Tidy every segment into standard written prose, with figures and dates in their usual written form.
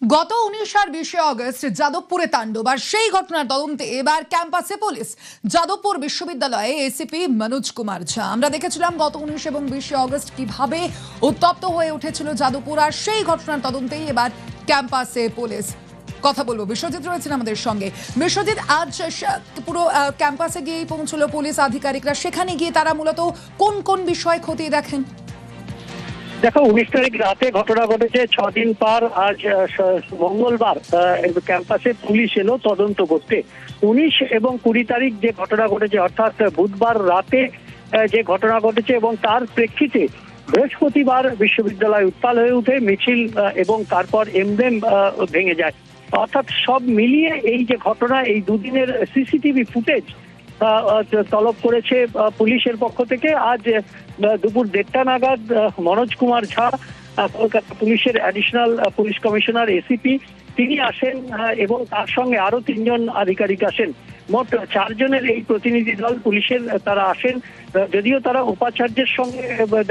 গত 19 আর 20 অগস্ট যাদবপুরে তাণ্ডব আর সেই ঘটনার তদন্তে এবার ক্যাম্পাসে পুলিশ। যাদবপুর বিশ্ববিদ্যালয়ে এসিপি মনোজ কুমার ঝা। আমরা দেখেছিলাম গত 19 এবং 20 অগস্ট কিভাবে উত্তপ্ত হয়ে উঠেছিল যাদবপুর, আর সেই ঘটনার তদন্তেই এবার ক্যাম্পাসে পুলিশ। কথা বলবো, বিশ্বজিৎ রয়েছেন আমাদের সঙ্গে। বিশ্বজিৎ, আজ পুরো ক্যাম্পাসে গিয়েই পৌঁছলো পুলিশ আধিকারিকরা। সেখানে গিয়ে তারা মূলত কোন কোন বিষয় খতিয়ে দেখেন? দেখো, 19 তারিখ রাতে ঘটনা ঘটেছে। 6 দিন পর আজ মঙ্গলবার ক্যাম্পাসে পুলিশ এলো তদন্ত করতে। 19 এবং 20 তারিখ যে ঘটনা ঘটেছে, অর্থাৎ বুধবার রাতে যে ঘটনা ঘটেছে, এবং তার প্রেক্ষিতে বৃহস্পতিবার বিশ্ববিদ্যালয় উত্তাল হয়ে উঠে মিছিল এবং তারপর এমডেম ভেঙে যায়। অর্থাৎ সব মিলিয়ে এই যে ঘটনা, এই দুদিনের সিসিটিভি ফুটেজ তলব করেছে পুলিশের পক্ষ থেকে। আজ দুপুর 1:30 নাগাদ মনোজ কুমার ঝা, কলকাতা পুলিশের অ্যাডিশনাল পুলিশ কমিশনার এসিপি, তিনি আসেন এবং তার সঙ্গে আরো 3 জন আধিকারিক আসেন। মোট 4 জনের এই প্রতিনিধি দল পুলিশের তারা আসেন। যদিও তারা উপাচার্যের সঙ্গে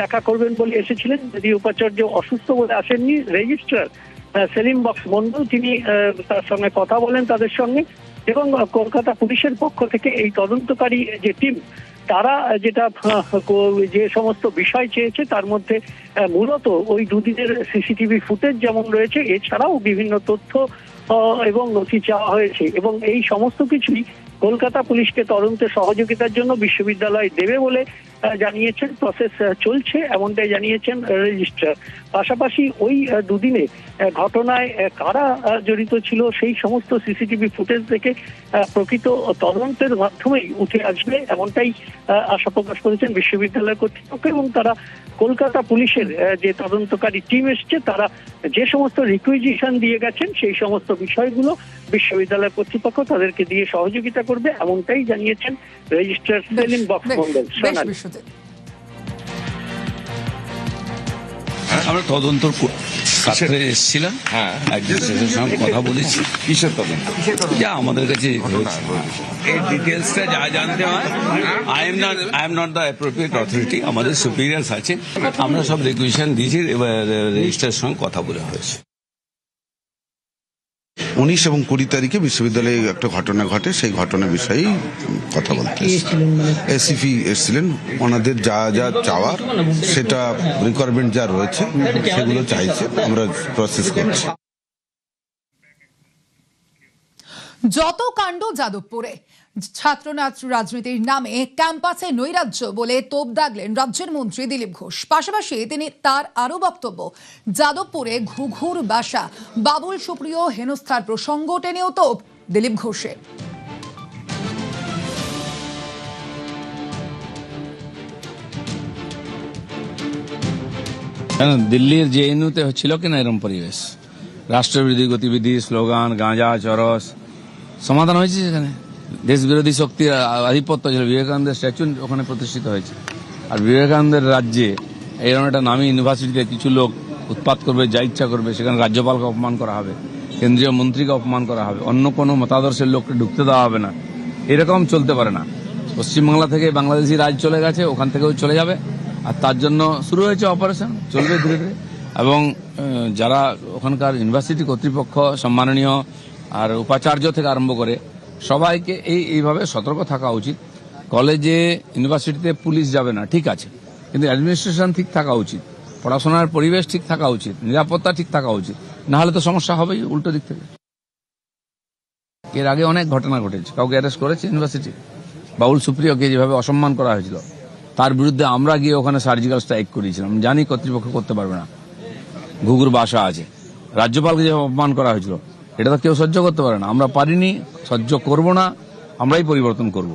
দেখা করবেন বলে এসেছিলেন, যদি উপাচার্য অসুস্থ বলে আসেননি। রেজিস্ট্রার সেলিম বক্স মন্ডল তিনি তার সঙ্গে কথা বলেন তাদের সঙ্গে, এবং কলকাতা পুলিশের পক্ষ থেকে এই তদন্তকারী যে টিম, তারা যেটা যে সমস্ত বিষয় চেয়েছে তার মধ্যে মূলত ওই দুদিনের সিসিটিভি ফুটেজ যেমন রয়েছে, এছাড়াও বিভিন্ন তথ্য এবং নথি চাওয়া হয়েছে, এবং এই সমস্ত কিছুই কলকাতা পুলিশকে তদন্তে সহযোগিতার জন্য বিশ্ববিদ্যালয় দেবে বলে জানিয়েছেন। প্রসেস চলছে এমনটাই জানিয়েছেন রেজিস্ট্রার। পাশাপাশি ওই দুদিনে ঘটনায় কারা জড়িত ছিল সেই সমস্ত সিসিটিভি ফুটেজ থেকে প্রকৃত তদন্তের মাধ্যমেই উঠে আসবে, এমনটাই আশা প্রকাশ করেছেন বিশ্ববিদ্যালয় কর্তৃপক্ষ। এবং তারা কলকাতা পুলিশের যে তদন্তকারী টিম এসছে, তারা যে সমস্ত রিকুইজিশন দিয়ে গেছেন সেই সমস্ত বিষয়গুলো বিশ্ববিদ্যালয় কর্তৃপক্ষ তাদেরকে দিয়ে সহযোগিতা করবে, এমনটাই জানিয়েছেন রেজিস্ট্রার সেলিম বক্স মন্ডল। আমরা তদন্ত কাছে এসেছিলাম, একজনের সঙ্গে কথা বলেছি। কিসের তদন্ত? যা আমাদের কাছে এই ডিটেলসটা যা জানতে হয়, I am not the appropriate authority, আমাদের সুপিরিয়ার্স আছে। আমরা সব রিকুয়েশন দিয়েছি, এবার রেজিস্ট্রারের সঙ্গে কথা বলা হয়েছে। 19 এবং 20 তারিখে বিশ্ববিদ্যালয়ে একটা ঘটনা ঘটে, সেই ঘটনার বিষয়েই কথা বলতে এসিপি এসেছিলেন। ওনাদের যা যা চাওয়ার, সেটা রিকোয়ারমেন্ট যা রয়েছে সেগুলো চাইছে, আমরা প্রসেস করছি। যত কাণ্ড যাদবপুরে, ছাত্র রাজনীতির নামে ক্যাম্পাসে নৈরাজ্য বলে তোপ দাগলেন রাজ্যের মন্ত্রী দিলীপ ঘোষ। পাশাপাশি তিনি তার আরো বক্তব্য, যাদবপুরে ঘুঘুর বাসা, বাবুল সুপ্রিয় হেনস্থার প্রসঙ্গ টেনেও তোপ দিলীপ ঘোষের। দিল্লির জেএনইউতে হচ্ছিল কিনা এরকম পরিবেশ, রাষ্ট্রবিরোধী গতিবিধি, স্লোগান, গাঁজা, চরস, সমাধান হয়েছে সেখানে। দেশ বিরোধী শক্তির আধিপত্য ছিল। বিবেকানন্দের স্ট্যাচু ওখানে প্রতিষ্ঠিত হয়েছে। আর বিবেকানন্দের রাজ্যে এইরকম একটা নামী ইউনিভার্সিটিতে কিছু লোক উৎপাত করবে, যা ইচ্ছা করবে, সেখানে রাজ্যপালকে অপমান করা হবে, কেন্দ্রীয় মন্ত্রীকে অপমান করা হবে, অন্য কোনো মতাদর্শের লোককে ঢুকতে দেওয়া হবে না। এরকম চলতে পারে না। পশ্চিমবাংলা থেকে বাংলাদেশি রাজ চলে গেছে, ওখান থেকেও চলে যাবে। আর তার জন্য শুরু হয়েছে অপারেশন, চলবে ধীরে ধীরে। এবং যারা ওখানকার ইউনিভার্সিটি কর্তৃপক্ষ, সম্মাননীয় আর উপাচার্য থেকে আরম্ভ করে সবাইকে এইভাবে সতর্ক থাকা উচিত। কলেজে, ইউনিভার্সিটিতে পুলিশ যাবে না, ঠিক আছে, কিন্তু অ্যাডমিনিস্ট্রেশন ঠিক থাকা উচিত, পড়াশোনার পরিবেশ ঠিক থাকা উচিত, নিরাপত্তা ঠিক থাকা উচিত, না হলে তো সমস্যা হবেই উল্টো দিক থেকে। এর আগে অনেক ঘটনা ঘটেছে, কাউকে অ্যারেস্ট করেছে ইউনিভার্সিটি। বাবুল সুপ্রিয়কে যেভাবে অসম্মান করা হয়েছিল, তার বিরুদ্ধে আমরা গিয়ে ওখানে সার্জিক্যাল স্ট্রাইক করিয়েছিলাম। জানি কর্তৃপক্ষ করতে পারবে না, ঘুঘুর বাসা আছে। রাজ্যপালকে যেভাবে অপমান করা হয়েছিল, এটা তো কেউ সহ্য করতে পারে না। আমরা পারিনি, সহ্য করব না, আমরাই পরিবর্তন করব।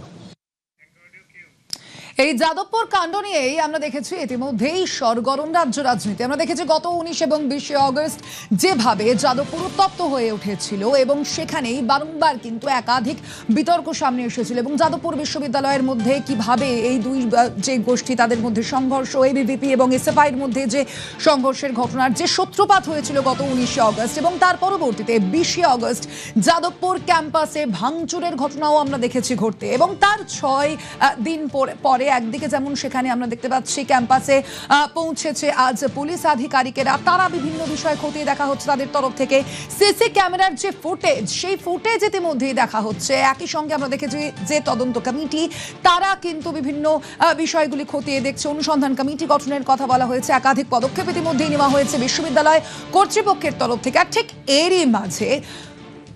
এই যাদবপুর কাণ্ড নিয়েই আমরা দেখেছি ইতিমধ্যেই সরগরম রাজ্য রাজনীতি। আমরা দেখেছি গত 19 এবং 20 অগস্ট যেভাবে যাদবপুর উত্তপ্ত হয়ে উঠেছিল, এবং সেখানেই বারংবার কিন্তু একাধিক বিতর্ক সামনে এসেছিল। এবং যাদবপুর বিশ্ববিদ্যালয়ের মধ্যে কিভাবে এই দুই যে গোষ্ঠী, তাদের মধ্যে সংঘর্ষ, এবিভিপি এবং এসএফআই এর মধ্যে যে সংঘর্ষের ঘটনার যে সূত্রপাত হয়েছিল গত 19 অগস্ট, এবং তার পরবর্তীতে 20 অগস্ট যাদবপুর ক্যাম্পাসে ভাঙচুরের ঘটনাও আমরা দেখেছি ঘটতে। এবং তার 6 দিন পরে একদিকে যেমন সেখানে আমরা দেখতে পাচ্ছি ক্যাম্পাসে পৌঁছেছে আজ পুলিশ আধিকারিকেরা, তারা বিভিন্ন বিষয় খতিয়ে দেখা হচ্ছে তাদের তরফ থেকে। সিসি ক্যামেরার যে ফুটেজ, সেই ফুটেজ ইতিমধ্যেই দেখা হচ্ছে। একই সঙ্গে আমরা দেখেছি যে তদন্ত কমিটি, তারা কিন্তু বিভিন্ন বিষয়গুলি খতিয়ে দেখছে। অনুসন্ধান কমিটি গঠনের কথা বলা হয়েছে, একাধিক পদক্ষেপ ইতিমধ্যেই নেওয়া হয়েছে বিশ্ববিদ্যালয় কর্তৃপক্ষের তরফ থেকে। আর ঠিক এরই মাঝে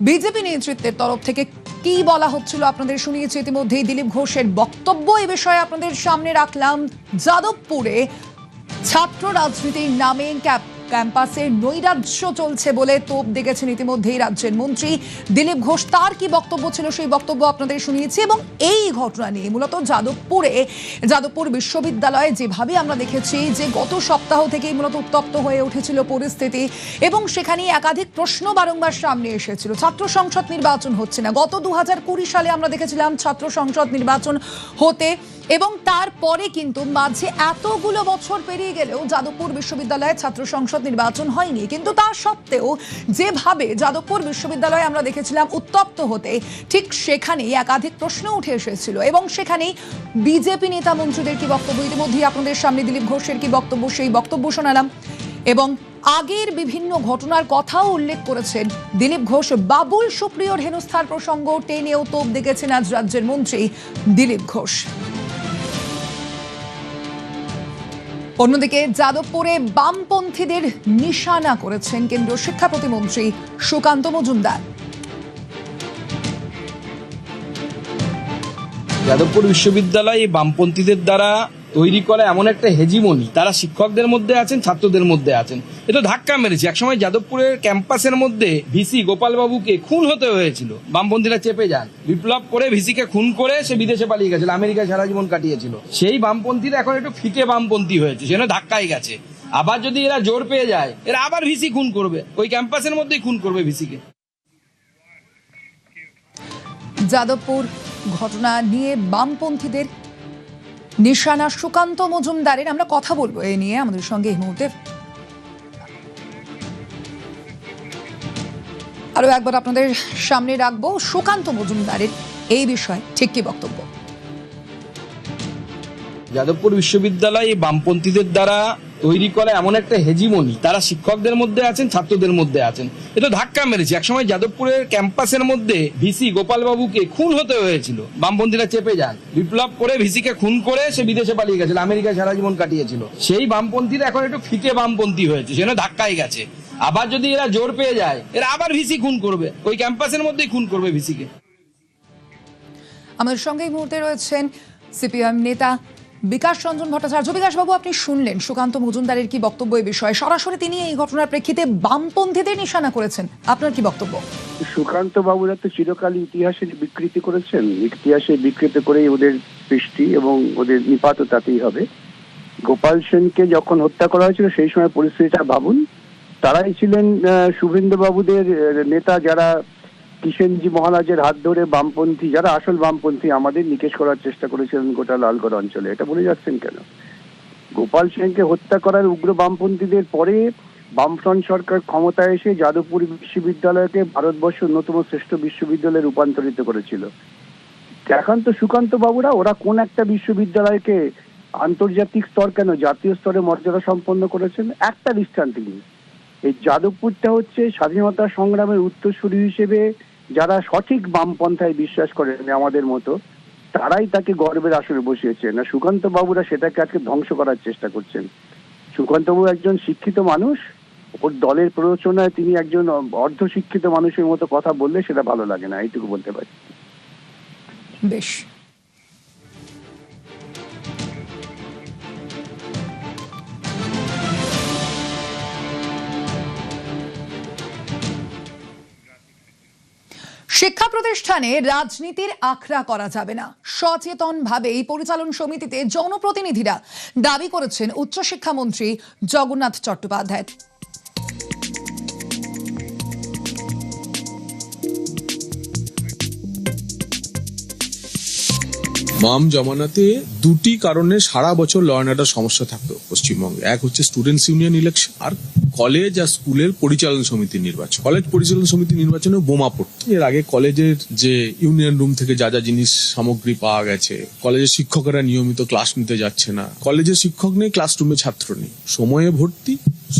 বিজেপি নেতৃত্বের তরফ থেকে কি বলা হচ্ছিল আপনাদের শুনিয়েছি ইতিমধ্যেই। দিলীপ ঘোষের বক্তব্য এ বিষয়ে আপনাদের সামনে রাখলাম। যাদবপুরে ছাত্র রাজনীতির নামে ক্যাম্পাসে নৈরাজ্য চলছে বলে তোপ দেখেছেন ইতিমধ্যেই রাজ্যের মন্ত্রী দিলীপ ঘোষ। তার কি বক্তব্য ছিল সেই বক্তব্য আপনাদের শুনিয়েছি। এবং এই ঘটনা নিয়ে মূলত যাদবপুর বিশ্ববিদ্যালয়ে যেভাবে আমরা দেখেছি যে গত সপ্তাহ থেকেই মূলত উত্তপ্ত হয়ে উঠেছিল পরিস্থিতি, এবং সেখানে একাধিক প্রশ্ন বারংবার সামনে এসেছিল। ছাত্র সংসদ নির্বাচন হচ্ছে না, গত 2020 সালে আমরা দেখেছিলাম ছাত্র সংসদ নির্বাচন হতে, এবং তারপরে কিন্তু মাঝে এতগুলো বছর পেরিয়ে গেলেও যাদবপুর বিশ্ববিদ্যালয়ে ছাত্র সংসদ নির্বাচন হয়নি। কিন্তু তা সত্ত্বেও যেভাবে যাদবপুর বিশ্ববিদ্যালয়ে আমরা দেখেছিলাম উত্তপ্ত হতে, ঠিক সেখানেই একাধিক প্রশ্ন উঠে এসেছিল। এবং সেখানেই বিজেপি নেতা মন্ত্রীদের কি বক্তব্য, ইতিমধ্যেই আপনাদের সামনে দিলীপ ঘোষের কি বক্তব্য, সেই বক্তব্য শোনালাম। এবং আগের বিভিন্ন ঘটনার কথাও উল্লেখ করেছেন দিলীপ ঘোষ। বাবুল সুপ্রিয়র হেনস্থার প্রসঙ্গ টেনেও তোপ দেখেছেন আজ রাজ্যের মন্ত্রী দিলীপ ঘোষ। অন্যদিকে যাদবপুরে বামপন্থীদের নিশানা করেছেন কেন্দ্রীয় শিক্ষা প্রতিমন্ত্রী সুকান্ত মজুমদার। যাদবপুর বিশ্ববিদ্যালয় বামপন্থীদের দ্বারা তৈরি করা এমন একটা হেজিমনি, তারা শিক্ষকদের মধ্যে আছেন, ছাত্রদের মধ্যে আছেন। এটা ধাক্কা মেরেছে। একসময় যাদবপুরের ক্যাম্পাসের মধ্যে ভিসি গোপালবাবুকে খুন হতে হয়েছিল, বামপন্থীরা চেপে যান, বিপ্লব করে ভিসিকে খুন করে সে বিদেশে পালিয়ে গেছিল, আমেরিকায় সারা জীবন কাটিয়েছিল। সেই বামপন্থীরা এখন একটু ফিকে বামপন্থী হয়েছে, সেখানে ধাক্কাই গেছে। আবার যদি এরা জোর পেয়ে যায়, এরা আবার ভিসি খুন করবে, ওই ক্যাম্পাসের মধ্যেই খুন করবে ভিসিকে। যাদবপুর ঘটনা নিয়ে বামপন্থীদের নিশানা সুকান্ত মজুমদারের, আমরা কথা বলবো এ নিয়ে। আমাদের সঙ্গে এই মুহূর্তে আরো একবার আপনাদের সামনে রাখবো সুকান্ত মজুমদারের এই বিষয়ে ঠিক কি বক্তব্য। যাদবপুর বিশ্ববিদ্যালয় বামপন্থীদের দ্বারা তৈরি করা এমন একটা হেজিমনি, তারা শিক্ষকদের মধ্যে আছেন, ছাত্রদের মধ্যে আছেন। এটা ধাক্কা মেরেছে। একসময় যাদবপুরের ক্যাম্পাসের মধ্যে ভিসি গোপালবাবুকে খুন হতে হয়েছিল, বামপন্থীরা চেপে যান, বিপ্লব করে ভিসিকে খুন করে সে বিদেশে পালিয়ে গেছিল, আমেরিকায় সারা জীবন কাটিয়েছিল। সেই বামপন্থীরা এখন একটু ফিকে বামপন্থী হয়েছে, সেখানে ধাক্কাই গেছে। আবার যদি এরা জোর পেয়ে যায়, এরা আবার ভিসি খুন করবে, ওই ক্যাম্পাসের মধ্যেই খুন করবে ভিসিকে। আমাদের সঙ্গে এই মুহূর্তে রয়েছেন সিপিএম নেতা বিকাশ রঞ্জন ভট্টাচার্য। বিকাশ বাবু, আপনি শুনলেন সুকান্ত মজুমদারের কি বক্তব্য এই বিষয়ে। সরাসরি তিনি এই ঘটনার প্রেক্ষিতে বামপন্থীদের নিশানা করেছেন, আপনার কি বক্তব্য? সুকান্ত বাবুরা তো চিরকালই ইতিহাসের বিকৃতি করেছেন, ইতিহাসে বিকৃত করেই ওদের সৃষ্টি এবং ওদের নিপাত তাতেই হবে। গোপাল সেনকে যখন হত্যা করা হয়েছিল সেই সময় পরিস্থিতিটা ভাবুন। তারাই ছিলেন শুভেন্দু বাবুদের নেতা, যারা কিষেনজি মহারাজের হাত ধরে বামপন্থী, যারা আসল বামপন্থী আমাদের নিকেশ করার চেষ্টা করেছিলেন গোটা লালগড় অঞ্চলে। এটা বলে যাচ্ছেন কেন? গোপাল সেনকে হত্যা করার উগ্র বামপন্থীদের পরে বামফ্রন্ট সরকার ক্ষমতায় এসে যাদবপুর বিশ্ববিদ্যালয়কে ভারতবর্ষের অন্যতম শ্রেষ্ঠ বিশ্ববিদ্যালয়ে রূপান্তরিত করেছিল। এখন তো সুকান্ত বাবুরা ওরা কোন একটা বিশ্ববিদ্যালয়কে আন্তর্জাতিক স্তর কেন জাতীয় স্তরে মর্যাদা সম্পন্ন করেছেন? একটা দৃষ্টান্ত নেই। এই যাদবপুরটা হচ্ছে স্বাধীনতা সংগ্রামের উত্তরসূরি হিসেবে যারা সঠিক বামপন্থায় বিশ্বাস করেন আমাদের মতো, তারাই তাকে গর্বের আসনে বসিয়েছেন। আর সুকান্ত বাবুরা সেটাকে আজকে ধ্বংস করার চেষ্টা করছেন। সুকান্ত বাবু একজন শিক্ষিত মানুষ, ওর দলের প্ররোচনায় তিনি একজন অর্ধশিক্ষিত মানুষের মতো কথা বললে সেটা ভালো লাগে না, এইটুকু বলতে পারি। বেশ, শিক্ষা প্রতিষ্ঠানে রাজনীতির আখড়া করা যাবে না, সচেতনভাবে এই পরিচালন সমিতিতে জনপ্রতিনিধিরা দাবি করেছেন উচ্চশিক্ষামন্ত্রী জগন্নাথ চট্টোপাধ্যায়। বাম জমানাতে দুটি কারণে সারা বছর ল অ্যান্ড অর্ডার সমস্যা থাকতো পশ্চিমবঙ্গে। এক হচ্ছে স্টুডেন্টস ইউনিয়ন ইলেকশন, আর কলেজ আর স্কুলের পরিচালন সমিতি নির্বাচন। কলেজ পরিচালন সমিতি নির্বাচনে বোমা পড়তো। এর আগে কলেজের যে ইউনিয়ন রুম থেকে যা যা জিনিস সামগ্রী পাওয়া গেছে, কলেজের শিক্ষকেরা নিয়মিত ক্লাস নিতে যাচ্ছে না, কলেজের শিক্ষক নেই, ক্লাসরুমে ছাত্র নেই, সময়ে ভর্তি,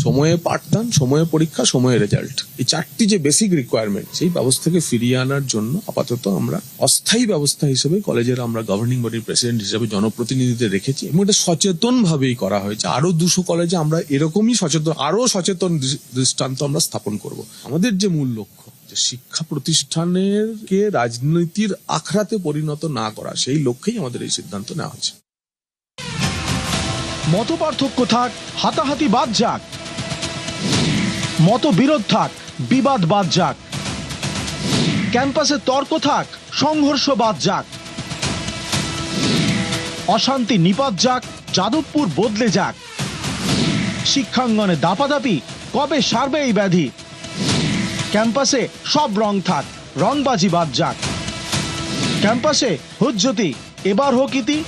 সময়ে পাঠদান, সময়ে পরীক্ষা, সময়ে রেজাল্ট, এই চারটি যে বেসিক রিকোয়ারমেন্ট, সেই ব্যবস্থাকে ফিরিয়ে আনার জন্য আপাতত আমরা অস্থায়ী ব্যবস্থা হিসেবে কলেজের আমরা গভর্নিং বডির প্রেসিডেন্ট হিসেবে জনপ্রতিনিধিদের রেখেছি এবং এটা সচেতন ভাবেই করা হয়েছে। আরো 200 কলেজে আমরা এরকমই সচেতন দৃষ্টান্ত আমরা স্থাপন করব। আমাদের যে মূল লক্ষ্য, যে শিক্ষা প্রতিষ্ঠানকে রাজনীতির আখড়াতে পরিণত না করা, সেই লক্ষ্যেই আমাদের এই সিদ্ধান্ত নেওয়া হয়েছে। মতপার্থক্য থাক, হাতাহাতি বাদ যাক, মতবিরোধ থাক, বিবাদ বাদ যাক, ক্যাম্পাসে তর্ক থাক, সংঘর্ষ বাদ যাক, অশান্তি নিপাত যাক, যাদবপুর বদলে যাক, শিক্ষাঙ্গনে দাপাদাপি কবে সারবে এই ব্যাধি, ক্যাম্পাসে সব রং থাক, রংবাজি বাদ যাক, ক্যাম্পাসে হুজ্জতি এবার হোক ইতি।